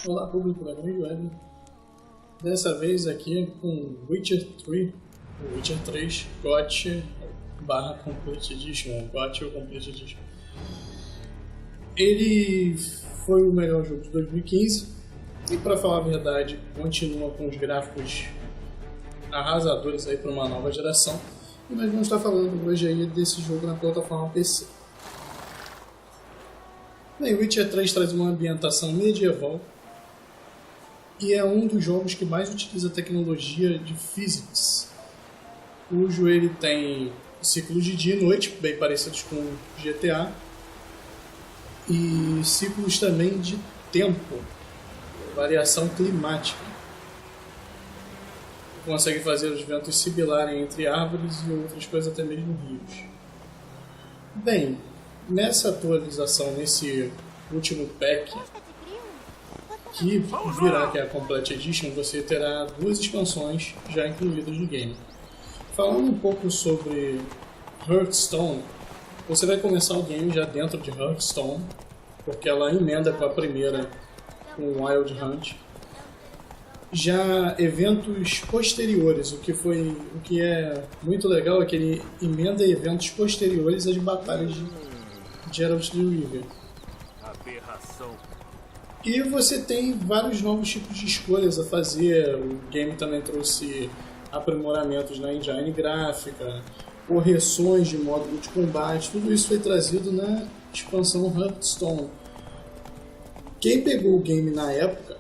Olá, público da Grande Web. Dessa vez aqui com Witcher 3, o Witcher 3 GOT / Complete Edition, GOT ou Complete Edition. Ele foi o melhor jogo de 2015 e, para falar a verdade, continua com os gráficos arrasadores aí para uma nova geração. E nós vamos estar falando hoje aí desse jogo na plataforma PC. Bem, Witcher 3 traz uma ambientação medieval e é um dos jogos que mais utiliza tecnologia de physics, cujo ele tem ciclos de dia e noite, bem parecidos com GTA, e ciclos também de tempo, variação climática. Consegue fazer os ventos sibilarem entre árvores e outras coisas, até mesmo rios. Bem, nessa atualização, nesse último pack, que virá, que é a Complete Edition, você terá 2 expansões já incluídas no game. Falando um pouco sobre Hearthstone, você vai começar o game já dentro de Hearthstone, porque ela emenda com a primeira, com Wild Hunt. Já eventos posteriores, o que é muito legal é que ele emenda eventos posteriores às batalhas de Geralt de Rivia. E você tem vários novos tipos de escolhas a fazer. O game também trouxe aprimoramentos na engine gráfica, correções de módulo de combate, tudo isso foi trazido na expansão Hearthstone. Quem pegou o game na época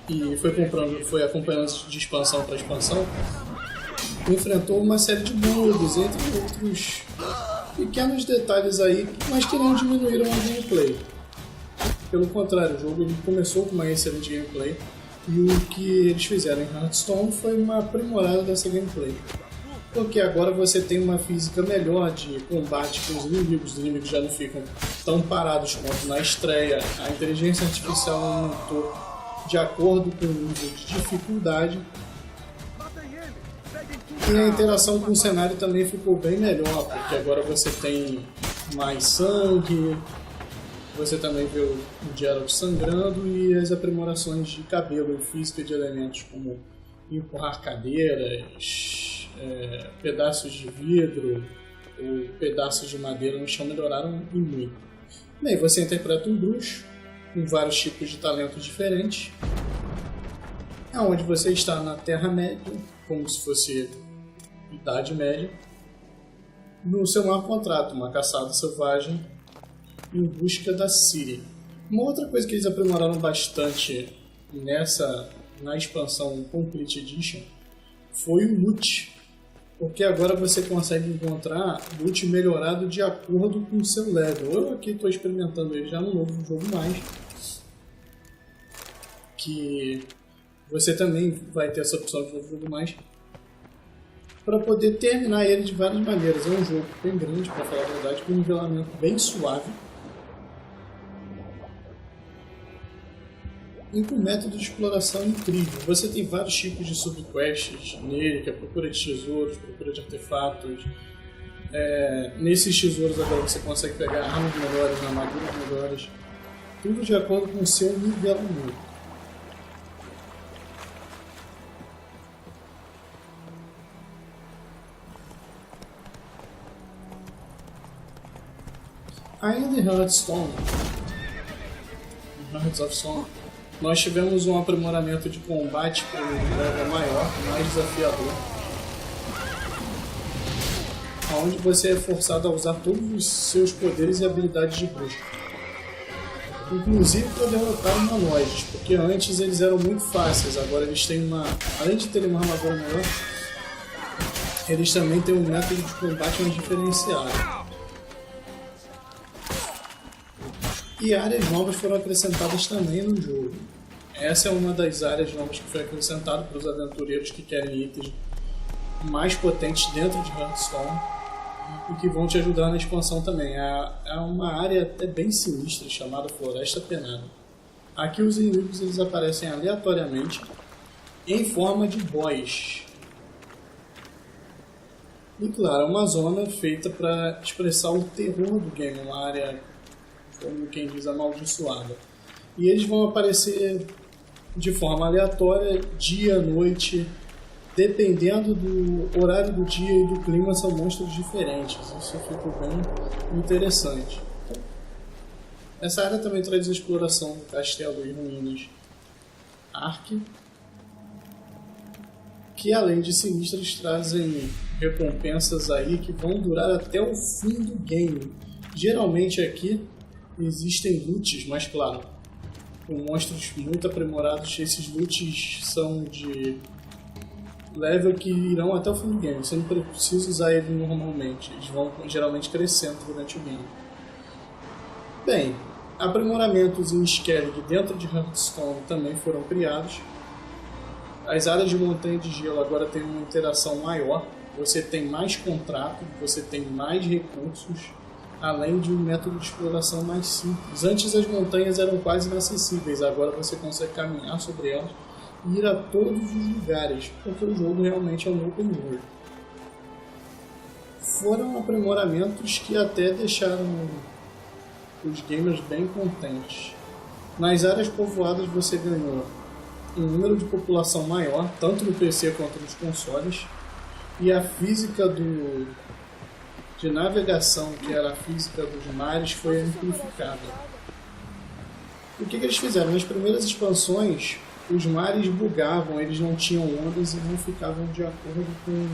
e foi acompanhando de expansão para expansão, enfrentou uma série de bugs, entre outros pequenos detalhes aí, mas que não diminuíram a gameplay. Pelo contrário, o jogo ele começou com uma excelente gameplay e o que eles fizeram em Hearthstone foi uma aprimorada dessa gameplay. Porque agora você tem uma física melhor de combate com os inimigos já não ficam tão parados quanto na estreia, a inteligência artificial aumentou de acordo com o nível de dificuldade e a interação com o cenário também ficou bem melhor, porque agora você tem mais sangue, você também vê o Geralt sangrando e as aprimorações de cabelo e física de elementos como empurrar cadeiras, pedaços de vidro ou pedaços de madeira no chão melhoraram e muito. Bem, você interpreta um bruxo com vários tipos de talentos diferentes, onde você está na Terra-média, como se fosse Idade Média, no seu maior contrato, uma caçada selvagem em busca da Ciri. Uma outra coisa que eles aprimoraram bastante na expansão Complete Edition foi o loot, porque agora você consegue encontrar loot melhorado de acordo com o seu level. Eu aqui estou experimentando ele já no novo jogo mais, que você também vai ter essa opção de novo jogo mais, para poder terminar ele de várias maneiras. É um jogo bem grande, para falar a verdade, com um nivelamento bem suave e com um método de exploração incrível. Você tem vários tipos de subquests nele, que é procura de tesouros, procura de artefatos. Nesses tesouros agora você consegue pegar armas melhores, armaduras melhores, tudo de acordo com o seu nivelamento. Ainda em Hearthstone, Hearts of Stone, nós tivemos um aprimoramento de combate com um level maior, mais desafiador, onde você é forçado a usar todos os seus poderes e habilidades de bruxo, inclusive para derrotar humanoides, porque antes eles eram muito fáceis, agora eles têm além de terem uma armadura maior, eles também têm um método de combate mais diferenciado. E áreas novas foram acrescentadas também no jogo. Essa é uma das áreas novas que foi acrescentada para os aventureiros que querem itens mais potentes dentro de Hearthstone e que vão te ajudar na expansão também. É uma área até bem sinistra chamada Floresta Penada. Aqui os inimigos eles aparecem aleatoriamente em forma de boss. E claro, é uma zona feita para expressar o terror do game, uma área, como quem diz, amaldiçoada. E eles vão aparecer de forma aleatória, dia, noite, dependendo do horário do dia e do clima, são monstros diferentes. Isso ficou bem interessante. Essa área também traz a exploração do castelo e ruínas Ark, que além de sinistras trazem recompensas aí que vão durar até o fim do game. Geralmente aqui existem loots, mas claro, com monstros muito aprimorados, esses loots são de level que irão até o fim do game. Você não precisa usar ele normalmente, eles vão geralmente crescendo durante o game. Bem, aprimoramentos em Skellig dentro de Hearthstone também foram criados. As áreas de montanha de gelo agora têm uma interação maior, você tem mais contrato, você tem mais recursos, além de um método de exploração mais simples. Antes as montanhas eram quase inacessíveis, agora você consegue caminhar sobre elas e ir a todos os lugares, porque o jogo realmente é um open world. Foram aprimoramentos que até deixaram os gamers bem contentes. Nas áreas povoadas você ganhou um número de população maior, tanto no PC quanto nos consoles, e a física de navegação, que era a física dos mares, foi amplificada. O que eles fizeram? Nas primeiras expansões, os mares bugavam, eles não tinham ondas e não ficavam de acordo com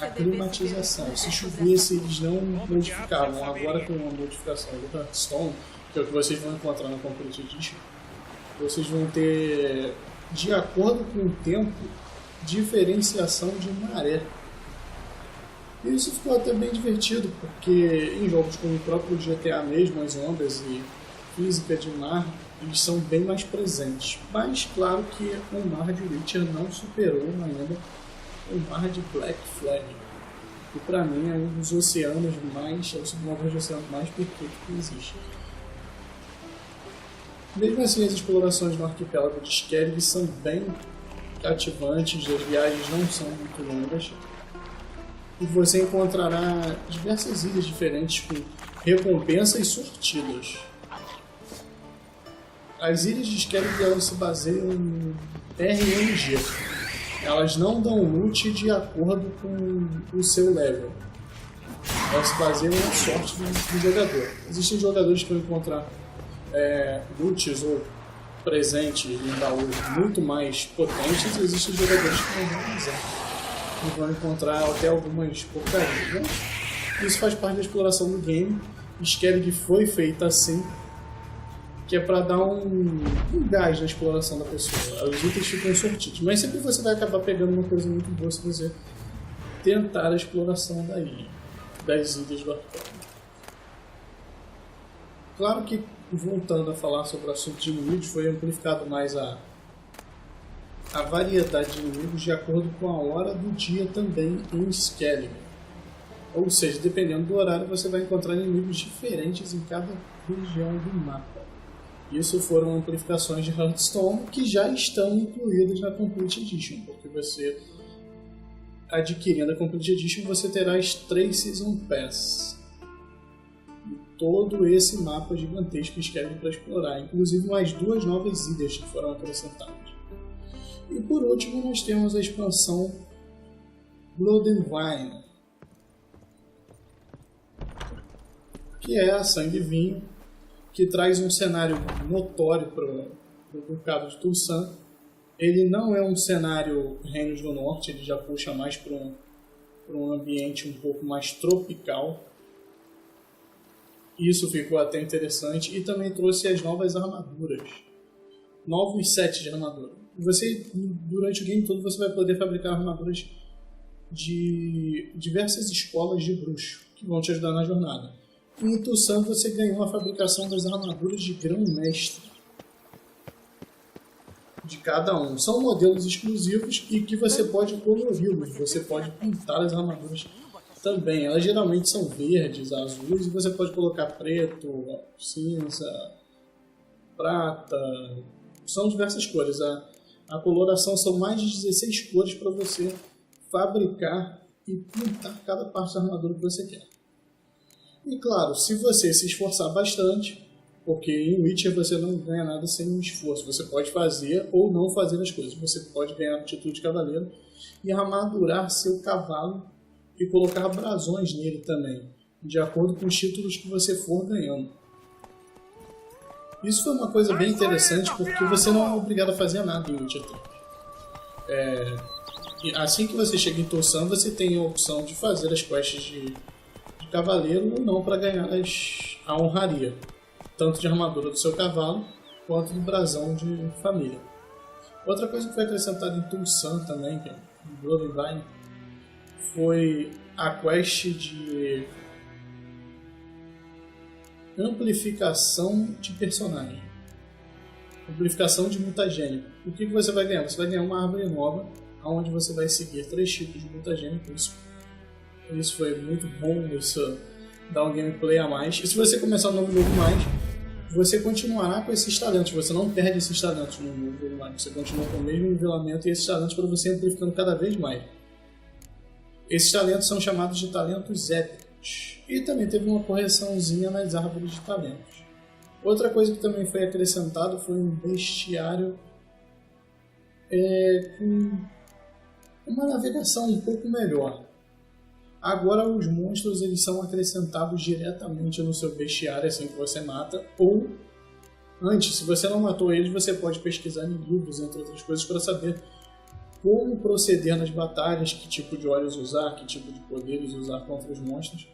a climatização. Se chovesse, eles não modificavam. Agora, com a modificação do Hearthstone, que é o que vocês vão encontrar no Complete Edition, vocês vão ter, de acordo com o tempo, diferenciação de maré. E isso ficou até bem divertido, porque em jogos como o próprio GTA mesmo, as ondas e física de mar, eles são bem mais presentes. Mas claro que o mar de Witcher não superou ainda o mar de Black Flag, que para mim é um dos oceanos mais, é o submarino de oceano mais perfeito que existe. Mesmo assim, as explorações no arquipélago de Skellig são bem cativantes, as viagens não são muito longas, e você encontrará diversas ilhas diferentes com recompensas sortidas. As ilhas de Skellig elas se baseiam em RNG. Elas não dão loot de acordo com o seu level. Elas se baseiam na sorte do jogador. Existem jogadores que vão encontrar loots ou presentes em baús muito mais potentes, e existem jogadores que não vão usar e vão encontrar até algumas porcarias. Isso faz parte da exploração do game. Skellig foi feita assim, que é para dar um gás na exploração da pessoa. Os itens ficam sortidos, mas sempre você vai acabar pegando uma coisa muito boa se você tentar a exploração da ilha, das ilhas do arquipélago. Claro que, voltando a falar sobre o assunto de inimigos, foi amplificado mais a variedade de inimigos de acordo com a hora do dia também em Skellig. Ou seja, dependendo do horário, você vai encontrar inimigos diferentes em cada região do mapa. Isso foram amplificações de Hearthstone que já estão incluídas na Complete Edition, porque você, adquirindo a Complete Edition, você terá as 3 Season Pass. E todo esse mapa gigantesco que Skellig para explorar, inclusive mais 2 novas ilhas que foram acrescentadas. E por último, nós temos a expansão Blood and Wine, que é a Sangue e Vinho, que traz um cenário notório para o Ducado de Tulsan. Ele não é um cenário Reinos do Norte, ele já puxa mais para um ambiente um pouco mais tropical. Isso ficou até interessante, e também trouxe as novas armaduras, novos sets de armadura. Você, durante o game todo, você vai poder fabricar armaduras de diversas escolas de bruxo, que vão te ajudar na jornada. Em Tulsan você ganhou a fabricação das armaduras de grão-mestre de cada um. São modelos exclusivos e que você pode colori-los, você pode pintar as armaduras também. Elas geralmente são verdes, azuis, e você pode colocar preto, cinza, prata, são diversas cores. A coloração são mais de 16 cores para você fabricar e pintar cada parte da armadura que você quer. E claro, se você se esforçar bastante, porque em Witcher você não ganha nada sem um esforço. Você pode fazer ou não fazer as coisas. Você pode ganhar o título de cavaleiro e armadurar seu cavalo e colocar brasões nele também, de acordo com os títulos que você for ganhando. Isso foi uma coisa bem interessante, porque você não é obrigado a fazer nada em Witcher 3. Assim que você chega em Toussaint, você tem a opção de fazer as quests de cavaleiro ou não para ganhar a honraria, tanto de armadura do seu cavalo quanto do brasão de família. Outra coisa que foi acrescentada em Toussaint também, que é em Blood and Wine, foi a quest de amplificação de personagem, amplificação de mutagênico. O que você vai ganhar? Você vai ganhar uma árvore nova, onde você vai seguir 3 tipos de mutagênico. Isso foi muito bom, isso dá um gameplay a mais. E se você começar um novo jogo mais, você continuará com esses talentos, você não perde esses talentos no novo jogo mais, você continua com o mesmo nivelamento e esses talentos para você amplificando cada vez mais. Esses talentos são chamados de talentos épicos. E também teve uma correçãozinha nas árvores de talentos. Outra coisa que também foi acrescentado foi um bestiário com uma navegação um pouco melhor. Agora os monstros eles são acrescentados diretamente no seu bestiário assim que você mata, ou antes, se você não matou eles, você pode pesquisar em livros, entre outras coisas, para saber como proceder nas batalhas, que tipo de olhos usar, que tipo de poderes usar contra os monstros,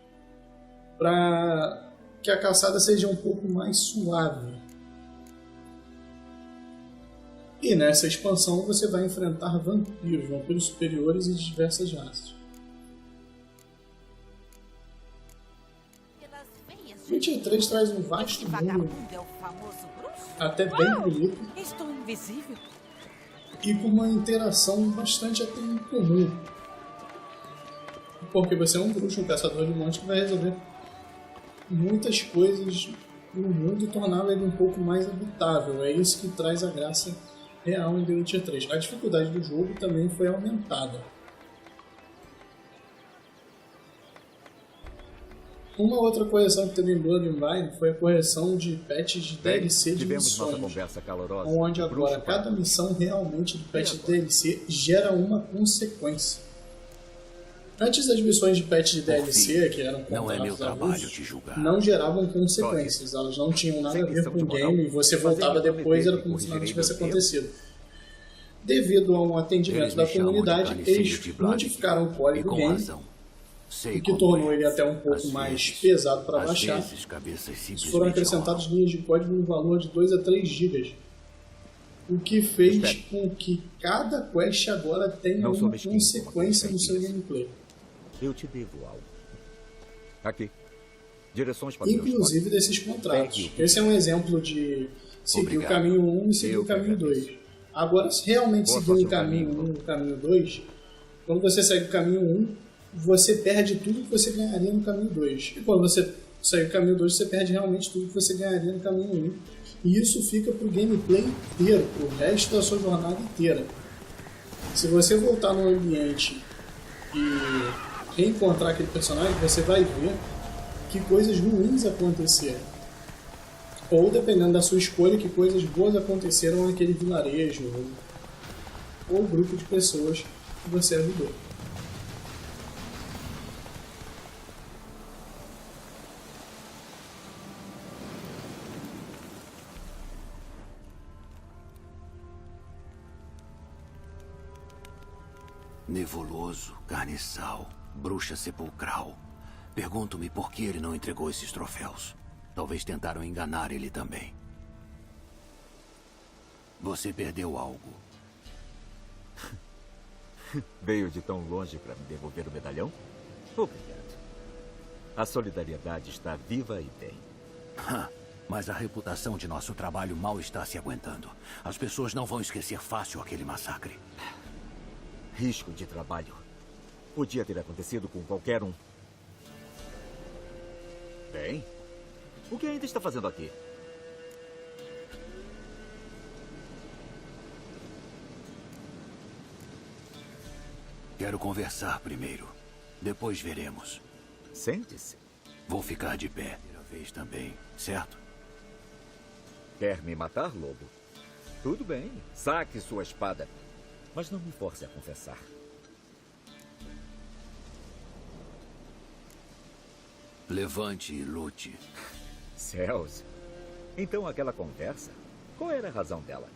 para que a caçada seja um pouco mais suave. E nessa expansão você vai enfrentar vampiros superiores e de diversas raças. Witcher 3 traz um vasto mundo, até bem bonito, e com uma interação bastante até incomum. Porque você é um bruxo, um caçador de monstros que vai resolver muitas coisas no mundo e torná-lo ele um pouco mais habitável. É isso que traz a graça real em The Witcher 3. A dificuldade do jogo também foi aumentada. Uma outra correção que teve em Blood and Wine foi a correção de patches de DLC de missões, onde agora cada missão realmente do patch de DLC gera uma consequência. Antes as missões de patch de DLC, que eram contratos avulsos, não geravam consequências, elas não tinham nada a ver com o game, e você voltava depois, era como se nada tivesse acontecido. Devido a um atendimento da comunidade, eles modificaram o código do game, o que tornou ele até um pouco mais pesado para baixar. Foram acrescentadas linhas de código no valor de 2 a 3 GB, o que fez com que cada quest agora tenha uma consequência no seu gameplay. Eu te devo algo. Aqui. Direções para inclusive desses contratos. Esse é um exemplo de seguir o caminho 1 e seguir o caminho 2. Agora, se realmente seguir o caminho 1 e o caminho 2, quando você segue o caminho 1, você perde tudo que você ganharia no caminho 2. E quando você segue o caminho 2, você perde realmente tudo que você ganharia no caminho 1. E isso fica pro gameplay inteiro, pro resto da sua jornada inteira. Se você voltar no ambiente e reencontrar aquele personagem, você vai ver que coisas ruins aconteceram. Ou, dependendo da sua escolha, que coisas boas aconteceram naquele vilarejo ou grupo de pessoas que você ajudou. Nebuloso, carniçal, bruxa sepulcral. Pergunto-me por que ele não entregou esses troféus. Talvez tentaram enganar ele também. Você perdeu algo. Veio de tão longe para me devolver o medalhão? Obrigado. A solidariedade está viva e bem. Mas a reputação de nosso trabalho mal está se aguentando. As pessoas não vão esquecer fácil aquele massacre. Risco de trabalho. Podia ter acontecido com qualquer um. Bem, o que ainda está fazendo aqui? Quero conversar primeiro. Depois veremos. Sente-se. Vou ficar de pé. Primeira vez também, certo? Quer me matar, lobo? Tudo bem. Saque sua espada. Mas não me force a confessar. Levante e lute. Céus. Então aquela conversa, qual era a razão dela?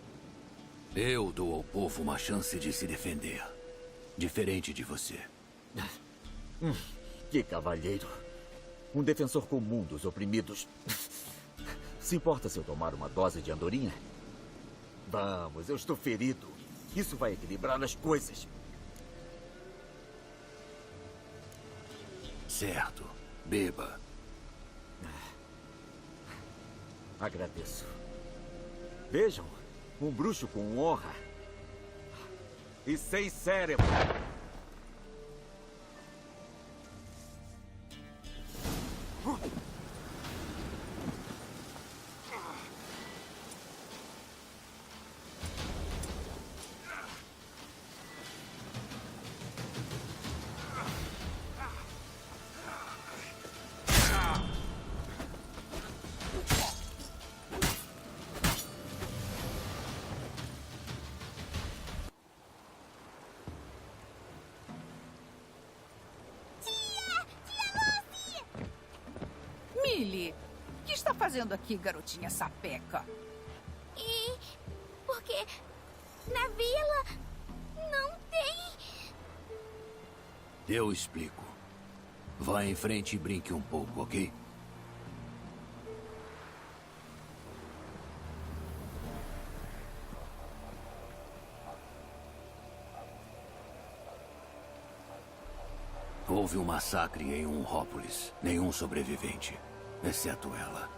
Eu dou ao povo uma chance de se defender. Diferente de você. Que cavalheiro. Um defensor comum dos oprimidos. Se importa se eu tomar uma dose de andorinha? Vamos, eu estou ferido. Isso vai equilibrar as coisas. Certo. Beba. Agradeço. Vejam, um bruxo com honra. E sem cérebro. Millie, o que está fazendo aqui, garotinha sapeca? Porque na vila não tem... Eu explico. Vá em frente e brinque um pouco, ok? Houve um massacre em Unhópolis. Nenhum sobrevivente, exceto ela.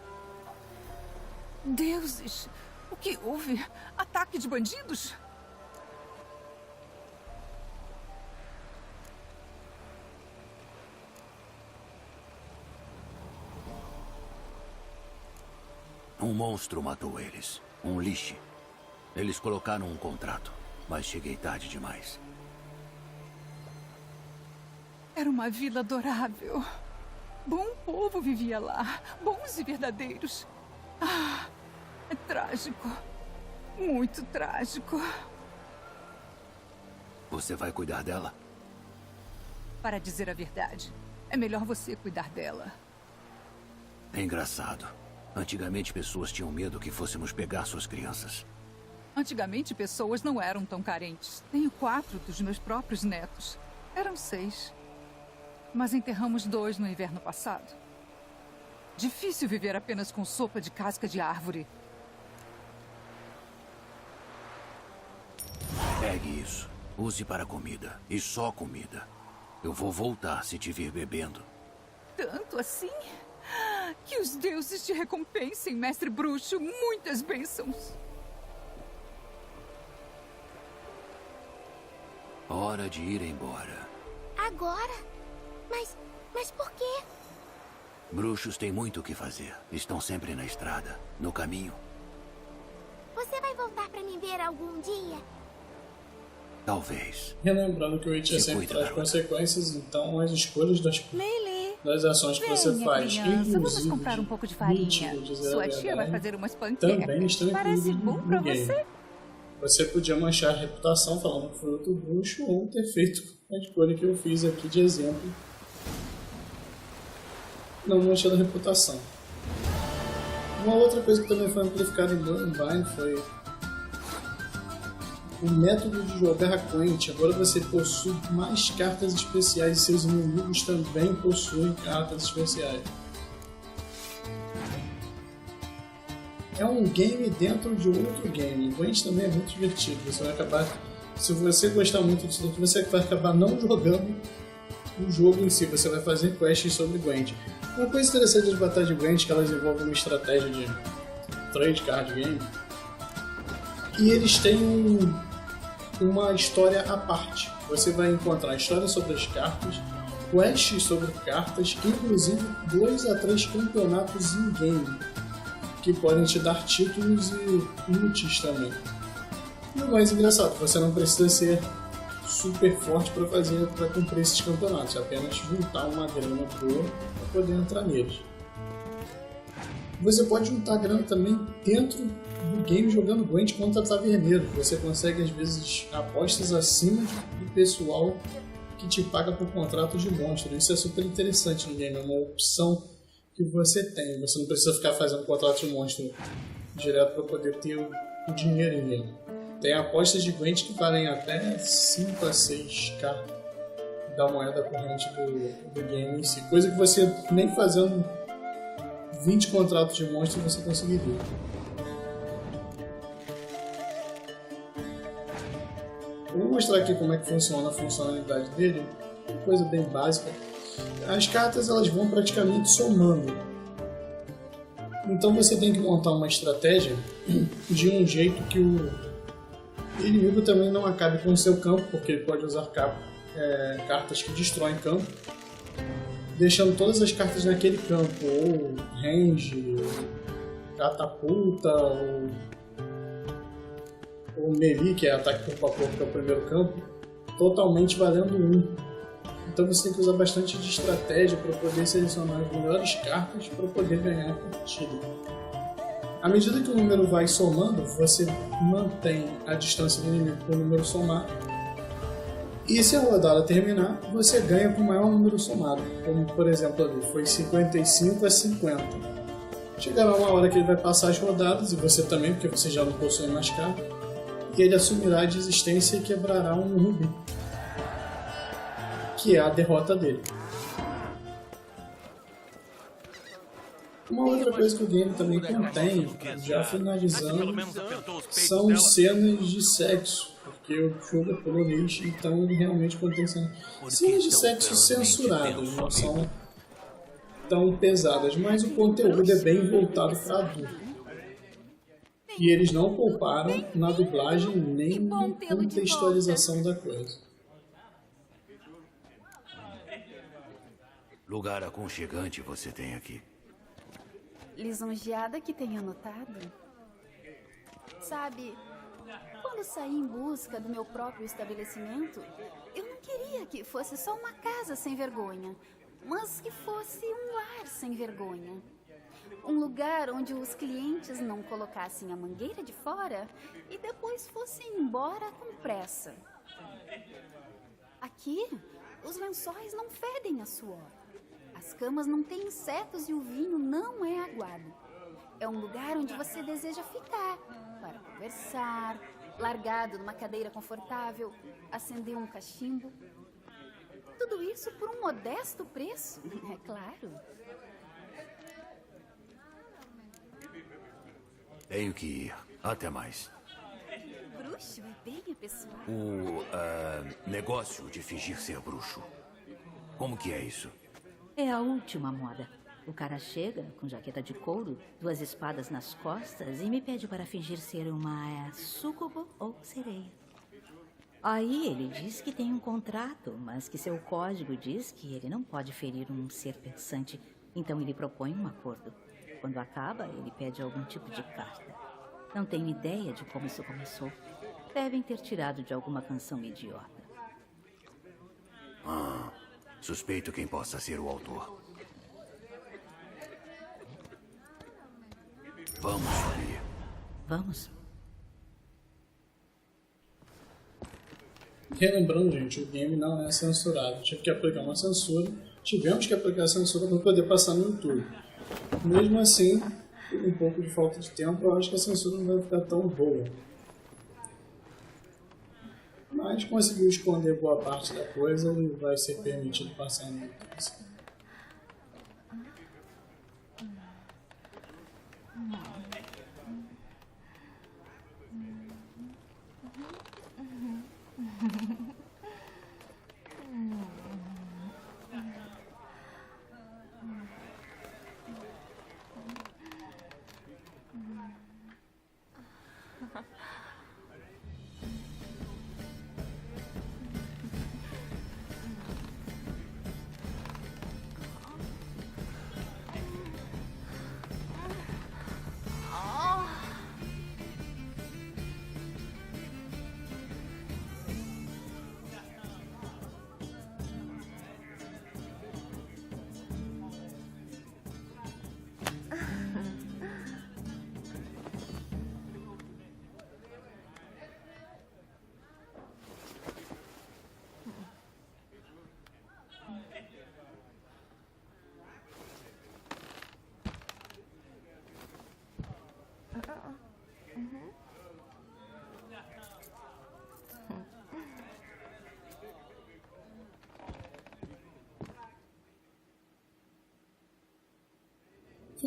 Deuses, o que houve? Ataque de bandidos? Um monstro matou eles. Um lixo. Eles colocaram um contrato, mas cheguei tarde demais. Era uma vila adorável. Bom povo vivia lá. Bons e verdadeiros. Ah, é trágico. Muito trágico. Você vai cuidar dela? Para dizer a verdade, é melhor você cuidar dela. É engraçado. Antigamente pessoas tinham medo que fôssemos pegar suas crianças. Antigamente pessoas não eram tão carentes. Tenho 4 dos meus próprios netos. Eram 6. Mas enterramos 2 no inverno passado. Difícil viver apenas com sopa de casca de árvore. Pegue isso. Use para comida. E só comida. Eu vou voltar se te vir bebendo. Tanto assim? Que os deuses te recompensem, mestre bruxo. Muitas bênçãos. Hora de ir embora. Agora? Mas por quê? Bruxos têm muito o que fazer. Estão sempre na estrada, no caminho. Você vai voltar pra me ver algum dia? Talvez. Relembrando que o Witcher Se sempre cuida, traz garota. consequências, então as escolhas Lily, das ações que você venha, faz, criança, vamos inclusive comprar um pouco de farinha. mentir, dizer Sua a tia vai verdade, fazer umas também panquecas. estão Parece incluídos bom pra no game. você? Você podia manchar a reputação falando que foi outro bruxo ou ter feito a escolha que eu fiz aqui de exemplo. Não manchando a reputação. Uma outra coisa que também foi amplificada em Bloodline foi o método de jogar a Gwent. Agora você possui mais cartas especiais e seus inimigos também possuem cartas especiais. É um game dentro de outro game. Gwent também é muito divertido. Você vai acabar, se você gostar muito disso daqui, você vai acabar não jogando o jogo em si. Você vai fazer quests sobre Gwent. Uma coisa interessante das batalhas de Gwent é que elas envolvem uma estratégia de trade card game. E eles têm uma história à parte. Você vai encontrar histórias sobre as cartas, quests sobre cartas, inclusive 2 a 3 campeonatos in-game, que podem te dar títulos e loots também. E o mais engraçado, você não precisa ser super forte para cumprir esses campeonatos, é apenas juntar uma grana boa para poder entrar neles. Você pode juntar grana também dentro do game jogando Gwent contra taverneiros. Você consegue às vezes apostas acima do pessoal que te paga por contrato de monstro. Isso é super interessante no game, é uma opção que você tem. Você não precisa ficar fazendo contrato de monstro direto para poder ter o dinheiro em game. Tem apostas de Gwent que valem até 5 a 6k da moeda corrente do game em si. Coisa que você nem fazendo 20 contratos de monstro você conseguiria. Eu vou mostrar aqui como é que funciona a funcionalidade dele. Uma coisa bem básica. As cartas elas vão praticamente somando. Então você tem que montar uma estratégia de um jeito que o inimigo também não acabe com o seu campo, porque ele pode usar cartas que destroem campo, deixando todas as cartas naquele campo, ou range, catapulta, ou melee, que é ataque corpo a corpo, que é o primeiro campo, totalmente valendo 1. Então você tem que usar bastante de estratégia para poder selecionar as melhores cartas para poder ganhar a partida. À medida que o número vai somando, você mantém a distância do inimigo com o número somado. E se a rodada terminar, você ganha com o maior número somado. Como, por exemplo, ali foi 55 a 50. Chegará uma hora que ele vai passar as rodadas, e você também, porque você já não possui mais carta, e ele assumirá a desistência e quebrará um rubi, que é a derrota dele. Uma outra coisa que o game também contém, já finalizando, são cenas de sexo, porque o jogo é polonês, então ele realmente contém cenas de sexo censuradas, não são tão pesadas, mas o conteúdo é bem voltado para adulto. E eles não pouparam na dublagem nem na contextualização da coisa. Lugar aconchegante você tem aqui. Lisonjeada que tenha notado. Sabe, quando saí em busca do meu próprio estabelecimento, eu não queria que fosse só uma casa sem vergonha, mas que fosse um lar sem vergonha. Um lugar onde os clientes não colocassem a mangueira de fora e depois fossem embora com pressa. Aqui, os lençóis não fedem a suor. As camas não têm insetos e o vinho não é aguado. É um lugar onde você deseja ficar para conversar, largado numa cadeira confortável, acender um cachimbo. Tudo isso por um modesto preço, é claro. Tenho que ir. Até mais. Bruxo é bem apessoado. O negócio de fingir ser bruxo. Como que é isso? É a última moda. O cara chega com jaqueta de couro, 2 espadas nas costas e me pede para fingir ser uma súcubo ou sereia. Aí ele diz que tem um contrato, mas que seu código diz que ele não pode ferir um ser pensante. Então ele propõe um acordo. Quando acaba, ele pede algum tipo de carta. Não tenho ideia de como isso começou. Devem ter tirado de alguma canção idiota. Suspeito quem possa ser o autor. Vamos subir. Vamos? Relembrando, gente, o game não é censurado. Tive que aplicar uma censura. Tivemos que aplicar a censura para poder passar no YouTube. Mesmo assim, por um pouco de falta de tempo, eu acho que a censura não vai ficar tão boa. Mas conseguiu esconder boa parte da coisa e vai ser permitido passar no YouTube.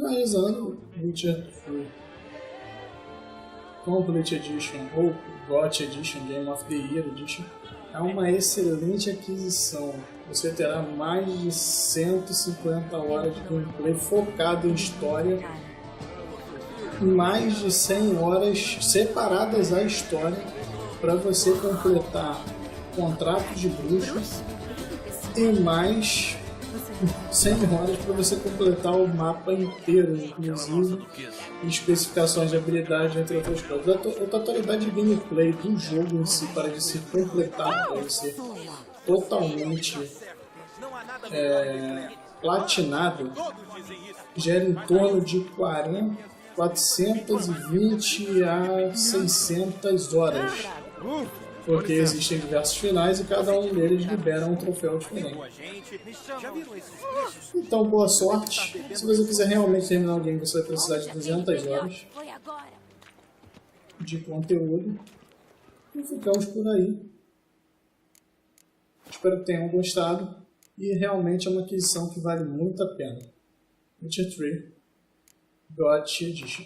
Finalizando, Witcher 3 Complete Edition ou GOT Edition, Game of the Year Edition, é uma excelente aquisição. Você terá mais de 150 horas de gameplay focado em história, mais de 100 horas separadas à história para você completar contratos de bruxos e mais 100 horas para você completar o mapa inteiro, inclusive especificações de habilidade, entre outras coisas. A totalidade de gameplay do jogo em si, para de ser completado, para de ser totalmente platinado, gera em torno de 420 a 600 horas. Porque existem diversos finais e cada um deles libera um troféu diferente. Então, boa sorte. Se você quiser realmente terminar o game, você vai precisar de 200 horas de conteúdo. E ficamos por aí. Espero que tenham gostado. E realmente é uma aquisição que vale muito a pena. Witcher 3 GOT Edition.